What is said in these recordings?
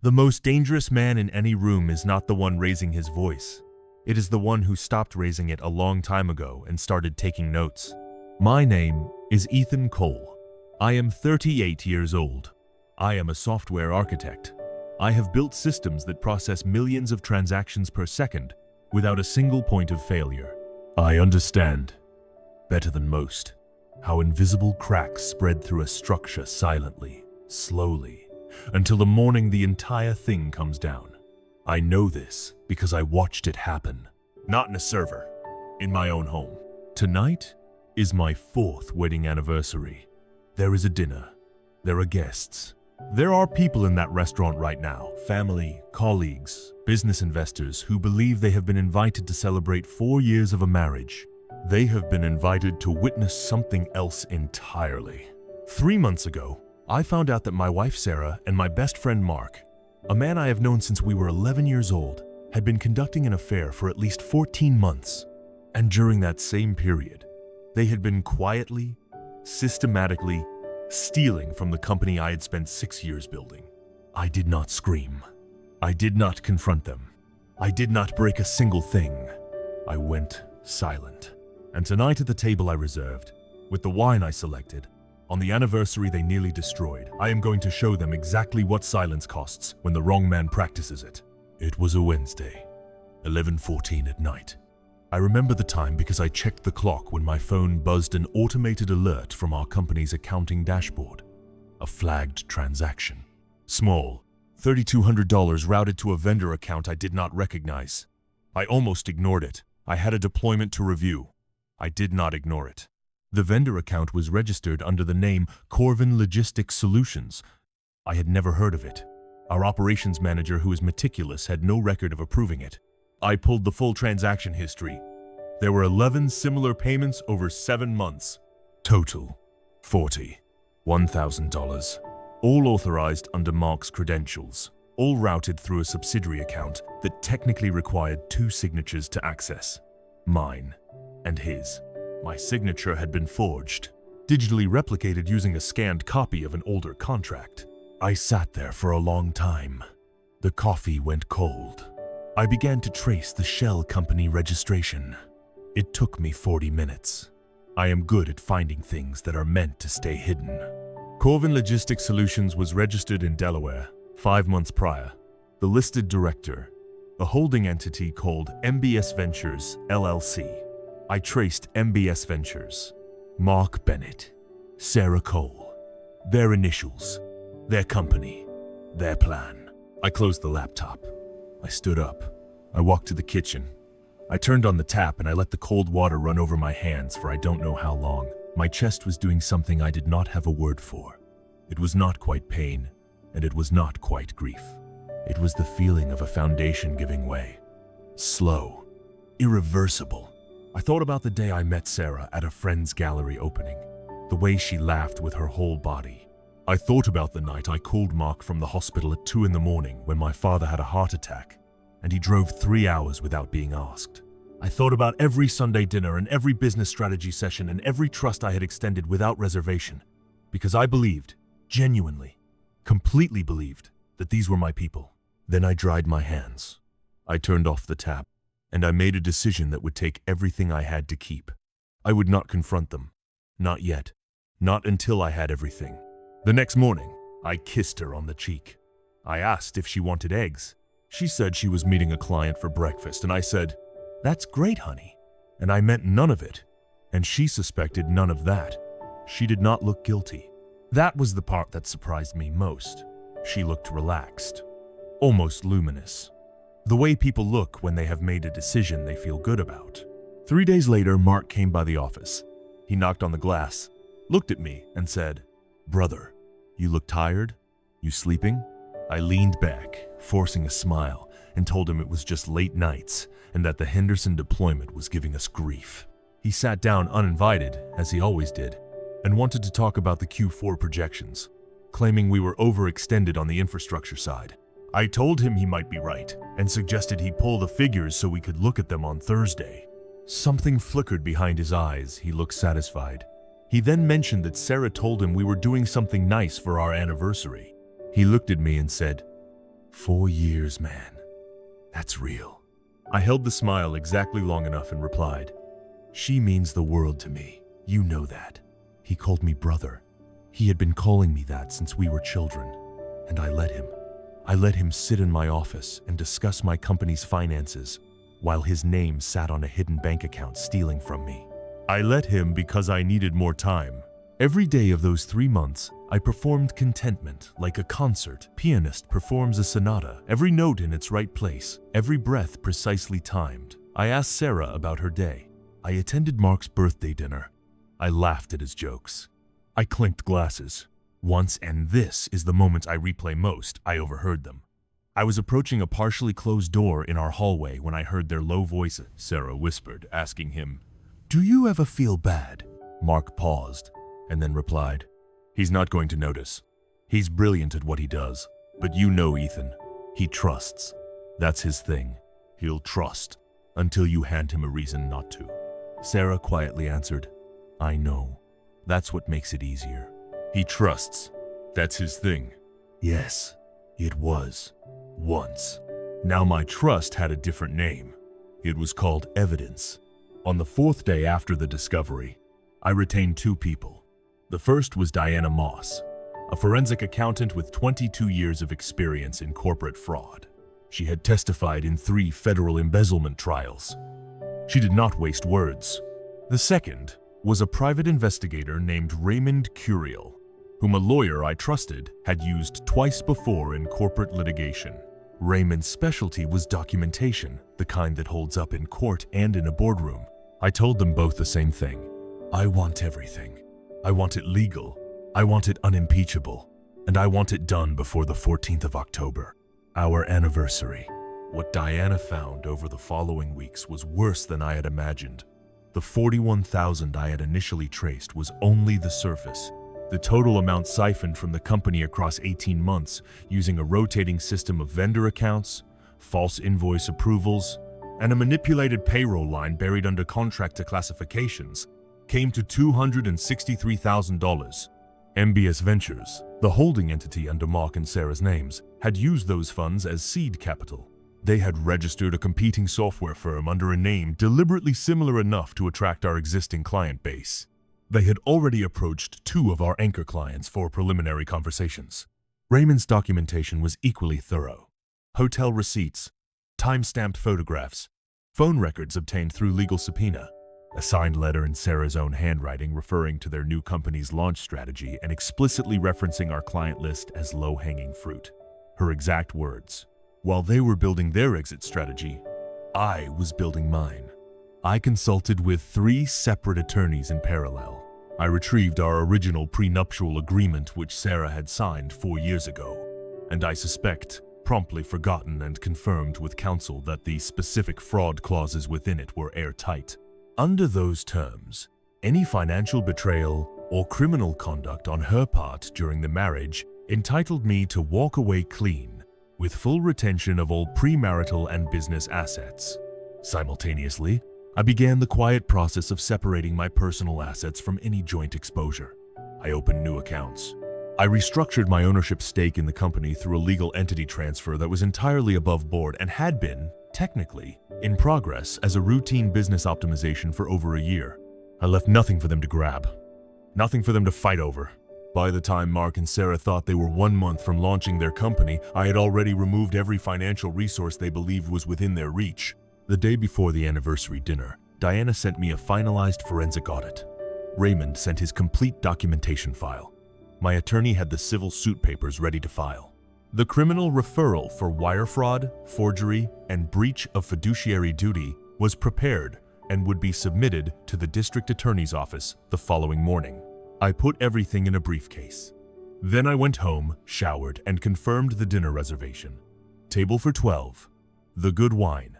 The most dangerous man in any room is not the one raising his voice. It is the one who stopped raising it a long time ago and started taking notes. My name is Ethan Cole. I am 38 years old. I am a software architect. I have built systems that process millions of transactions per second without a single point of failure. I understand, better than most, how invisible cracks spread through a structure silently, slowly, until the morning the entire thing comes down. I know this because I watched it happen. Not in a server, in my own home. Tonight is my 4th wedding anniversary. There is a dinner. There are guests. There are people in that restaurant right now, family, colleagues, business investors who believe they have been invited to celebrate 4 years of a marriage. They have been invited to witness something else entirely. 3 months ago, I found out that my wife Sarah and my best friend Mark, a man I have known since we were 11 years old, had been conducting an affair for at least 14 months. And during that same period, they had been quietly, systematically, stealing from the company I had spent 6 years building. I did not scream. I did not confront them. I did not break a single thing. I went silent. And tonight at the table I reserved, with the wine I selected, on the anniversary they nearly destroyed, I am going to show them exactly what silence costs when the wrong man practices it. It was a Wednesday, 11:14 at night. I remember the time because I checked the clock when my phone buzzed an automated alert from our company's accounting dashboard. A flagged transaction. Small, $3,200 routed to a vendor account I did not recognize. I almost ignored it. I had a deployment to review. I did not ignore it. The vendor account was registered under the name Corvin Logistics Solutions. I had never heard of it. Our operations manager, who is meticulous, had no record of approving it. I pulled the full transaction history. There were 11 similar payments over 7 months. Total, $41,000. All authorized under Mark's credentials. All routed through a subsidiary account that technically required 2 signatures to access. Mine and his. My signature had been forged, digitally replicated using a scanned copy of an older contract. I sat there for a long time. The coffee went cold. I began to trace the shell company registration. It took me 40 minutes. I am good at finding things that are meant to stay hidden. Corvin Logistics Solutions was registered in Delaware 5 months prior. The listed director, a holding entity called MBS Ventures, LLC. I traced MBS Ventures, Mark Bennett, Sarah Cole, their initials, their company, their plan. I closed the laptop. I stood up. I walked to the kitchen. I turned on the tap and I let the cold water run over my hands for I don't know how long. My chest was doing something I did not have a word for. It was not quite pain, and it was not quite grief. It was the feeling of a foundation giving way. Slow, irreversible. I thought about the day I met Sarah at a friend's gallery opening, the way she laughed with her whole body. I thought about the night I called Mark from the hospital at 2 in the morning when my father had a heart attack, and he drove 3 hours without being asked. I thought about every Sunday dinner and every business strategy session and every trust I had extended without reservation, because I believed, genuinely, completely believed, that these were my people. Then I dried my hands. I turned off the tap, and I made a decision that would take everything I had to keep. I would not confront them. Not yet. Not until I had everything. The next morning, I kissed her on the cheek. I asked if she wanted eggs. She said she was meeting a client for breakfast, and I said, "That's great, honey." And I meant none of it. And she suspected none of that. She did not look guilty. That was the part that surprised me most. She looked relaxed, almost luminous. The way people look when they have made a decision they feel good about. 3 days later, Mark came by the office. He knocked on the glass, looked at me, and said, "Brother, you look tired? You sleeping?" I leaned back, forcing a smile, and told him it was just late nights and that the Henderson deployment was giving us grief. He sat down uninvited, as he always did, and wanted to talk about the Q4 projections, claiming we were overextended on the infrastructure side. I told him he might be right, and suggested he pull the figures so we could look at them on Thursday. Something flickered behind his eyes. He looked satisfied. He then mentioned that Sarah told him we were doing something nice for our anniversary. He looked at me and said, 4 years, man. That's real. I held the smile exactly long enough and replied, "She means the world to me. You know that." He called me brother. He had been calling me that since we were children, and I let him. I let him sit in my office and discuss my company's finances while his name sat on a hidden bank account stealing from me. I let him because I needed more time. Every day of those 3 months, I performed contentment like a concert pianist performs a sonata, every note in its right place, every breath precisely timed. I asked Sarah about her day. I attended Mark's birthday dinner. I laughed at his jokes. I clinked glasses. Once, and this is the moment I replay most, I overheard them. I was approaching a partially closed door in our hallway when I heard their low voices. Sarah whispered, asking him, "Do you ever feel bad?" Mark paused and then replied, "He's not going to notice. He's brilliant at what he does. But you know Ethan. He trusts. That's his thing. He'll trust until you hand him a reason not to." Sarah quietly answered, "I know. That's what makes it easier. He trusts. That's his thing." Yes, it was. Once. Now my trust had a different name. It was called evidence. On the 4th day after the discovery, I retained 2 people. The first was Diana Moss, a forensic accountant with 22 years of experience in corporate fraud. She had testified in 3 federal embezzlement trials. She did not waste words. The second was a private investigator named Raymond Curiel, whom a lawyer I trusted had used twice before in corporate litigation. Raymond's specialty was documentation, the kind that holds up in court and in a boardroom. I told them both the same thing. I want everything. I want it legal. I want it unimpeachable. And I want it done before the 14th of October, our anniversary. What Diana found over the following weeks was worse than I had imagined. The $41,000 I had initially traced was only the surface. The total amount siphoned from the company across 18 months using a rotating system of vendor accounts, false invoice approvals, and a manipulated payroll line buried under contract classifications came to $263,000. MBS Ventures, the holding entity under Mark and Sarah's names, had used those funds as seed capital. They had registered a competing software firm under a name deliberately similar enough to attract our existing client base. They had already approached 2 of our anchor clients for preliminary conversations. Raymond's documentation was equally thorough. Hotel receipts, time-stamped photographs, phone records obtained through legal subpoena, a signed letter in Sarah's own handwriting referring to their new company's launch strategy and explicitly referencing our client list as low-hanging fruit. Her exact words, "While they were building their exit strategy, I was building mine." I consulted with 3 separate attorneys in parallel. I retrieved our original prenuptial agreement which Sarah had signed 4 years ago, and I suspect promptly forgotten and confirmed with counsel that the specific fraud clauses within it were airtight. Under those terms, any financial betrayal or criminal conduct on her part during the marriage entitled me to walk away clean, with full retention of all premarital and business assets. Simultaneously, I began the quiet process of separating my personal assets from any joint exposure. I opened new accounts. I restructured my ownership stake in the company through a legal entity transfer that was entirely above board and had been, technically, in progress as a routine business optimization for over a year. I left nothing for them to grab. Nothing for them to fight over. By the time Mark and Sarah thought they were 1 month from launching their company, I had already removed every financial resource they believed was within their reach. The day before the anniversary dinner, Diana sent me a finalized forensic audit. Raymond sent his complete documentation file. My attorney had the civil suit papers ready to file. The criminal referral for wire fraud, forgery, and breach of fiduciary duty was prepared and would be submitted to the district attorney's office the following morning. I put everything in a briefcase. Then I went home, showered, and confirmed the dinner reservation. Table for 12. The good wine.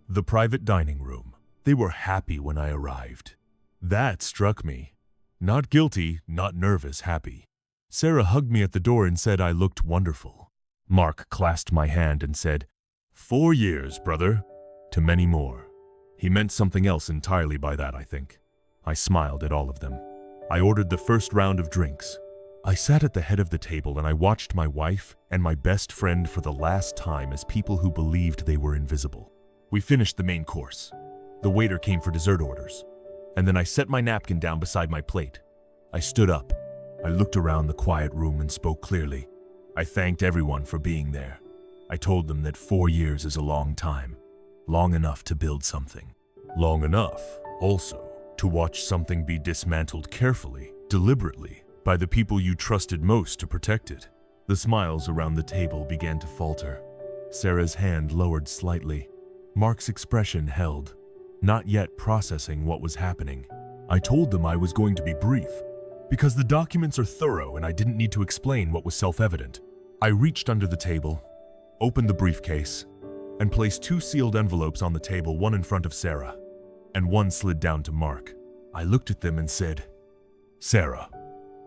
The private dining room. They were happy when I arrived. That struck me. Not guilty, not nervous, happy. Sarah hugged me at the door and said I looked wonderful. Mark clasped my hand and said, 4 years, brother, to many more. He meant something else entirely by that, I think. I smiled at all of them. I ordered the first round of drinks. I sat at the head of the table and I watched my wife and my best friend for the last time as people who believed they were invisible. We finished the main course. The waiter came for dessert orders. And then I set my napkin down beside my plate. I stood up. I looked around the quiet room and spoke clearly. I thanked everyone for being there. I told them that 4 years is a long time. Long enough to build something. Long enough, also, to watch something be dismantled carefully, deliberately, by the people you trusted most to protect it. The smiles around the table began to falter. Sarah's hand lowered slightly. Mark's expression held, not yet processing what was happening. I told them I was going to be brief, because the documents are thorough and I didn't need to explain what was self-evident. I reached under the table, opened the briefcase, and placed 2 sealed envelopes on the table, one in front of Sarah, and one slid down to Mark. I looked at them and said, "Sarah,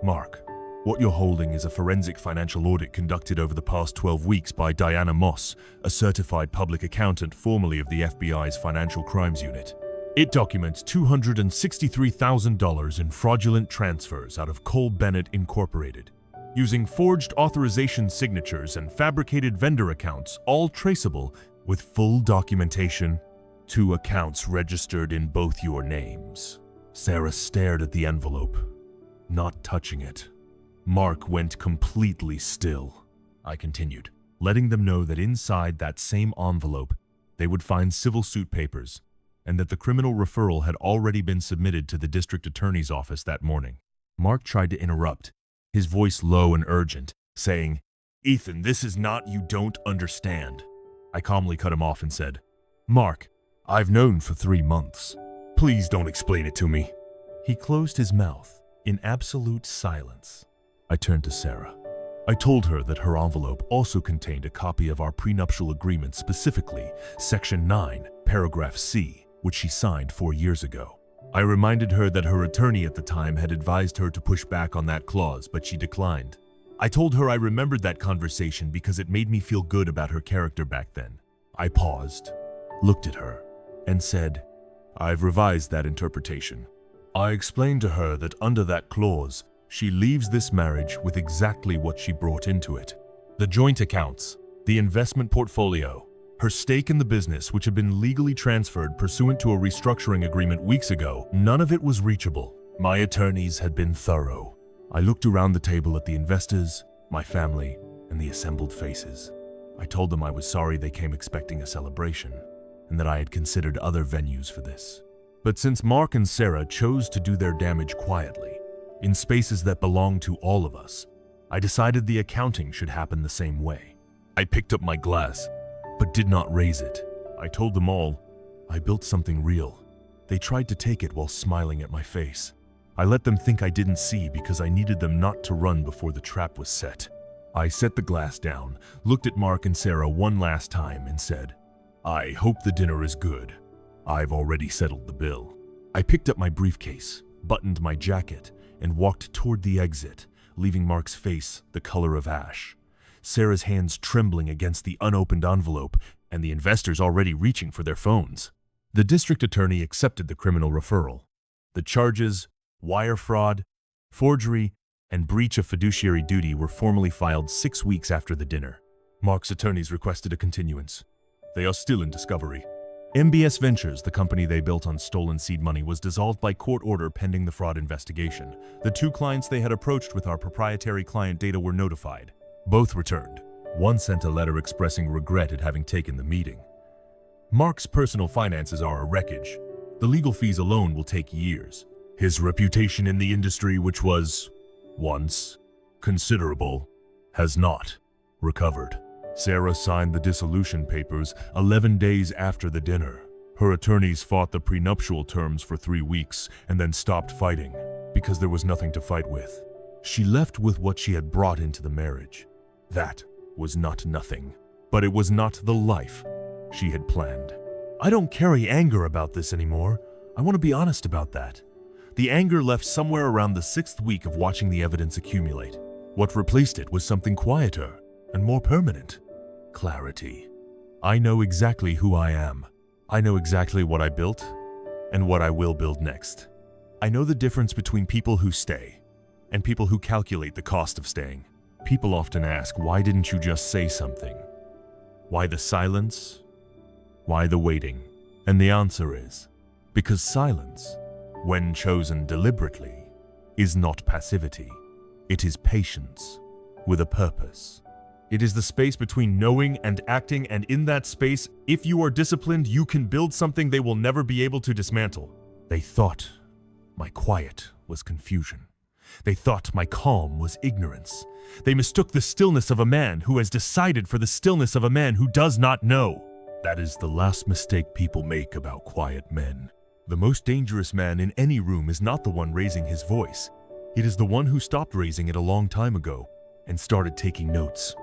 Mark, what you're holding is a forensic financial audit conducted over the past 12 weeks by Diana Moss, a certified public accountant formerly of the FBI's Financial Crimes Unit. It documents $263,000 in fraudulent transfers out of Cole Bennett Incorporated, using forged authorization signatures and fabricated vendor accounts, all traceable with full documentation, 2 accounts registered in both your names." Sarah stared at the envelope, not touching it. Mark went completely still. I continued, letting them know that inside that same envelope, they would find civil suit papers, and that the criminal referral had already been submitted to the district attorney's office that morning. Mark tried to interrupt, his voice low and urgent, saying, "Ethan, this is not you don't understand." I calmly cut him off and said, "Mark, I've known for 3 months. Please don't explain it to me." He closed his mouth in absolute silence. I turned to Sarah. I told her that her envelope also contained a copy of our prenuptial agreement, specifically Section 9, Paragraph C, which she signed 4 years ago. I reminded her that her attorney at the time had advised her to push back on that clause, but she declined. I told her I remembered that conversation because it made me feel good about her character back then. I paused, looked at her, and said, "I've revised that interpretation." I explained to her that under that clause, she leaves this marriage with exactly what she brought into it. The joint accounts, the investment portfolio, her stake in the business, which had been legally transferred pursuant to a restructuring agreement weeks ago, none of it was reachable. My attorneys had been thorough. I looked around the table at the investors, my family, and the assembled faces. I told them I was sorry they came expecting a celebration, and that I had considered other venues for this. But since Mark and Sarah chose to do their damage quietly, in spaces that belonged to all of us, I decided the accounting should happen the same way. I picked up my glass, but did not raise it. I told them all, I built something real. They tried to take it while smiling at my face. I let them think I didn't see because I needed them not to run before the trap was set. I set the glass down, looked at Mark and Sarah one last time and said, "I hope the dinner is good. I've already settled the bill." I picked up my briefcase, buttoned my jacket, and walked toward the exit, leaving Mark's face the color of ash, Sarah's hands trembling against the unopened envelope, and the investors already reaching for their phones. The district attorney accepted the criminal referral. The charges, wire fraud, forgery, and breach of fiduciary duty were formally filed 6 weeks after the dinner. Mark's attorneys requested a continuance. They are still in discovery. MBS Ventures, the company they built on stolen seed money, was dissolved by court order pending the fraud investigation. The 2 clients they had approached with our proprietary client data were notified. Both returned. One sent a letter expressing regret at having taken the meeting. Mark's personal finances are a wreckage. The legal fees alone will take years. His reputation in the industry, which was, once, considerable, has not recovered. Sarah signed the dissolution papers 11 days after the dinner. Her attorneys fought the prenuptial terms for 3 weeks and then stopped fighting because there was nothing to fight with. She left with what she had brought into the marriage. That was not nothing, but it was not the life she had planned. I don't carry anger about this anymore. I want to be honest about that. The anger left somewhere around the 6th week of watching the evidence accumulate. What replaced it was something quieter and more permanent. Clarity. I know exactly who I am. I know exactly what I built and what I will build next. I know the difference between people who stay and people who calculate the cost of staying. People often ask, why didn't you just say something? Why the silence? Why the waiting? And the answer is, because silence, when chosen deliberately, is not passivity. It is patience with a purpose. It is the space between knowing and acting, and in that space, if you are disciplined, you can build something they will never be able to dismantle. They thought my quiet was confusion. They thought my calm was ignorance. They mistook the stillness of a man who has decided for the stillness of a man who does not know. That is the last mistake people make about quiet men. The most dangerous man in any room is not the one raising his voice. It is the one who stopped raising it a long time ago and started taking notes.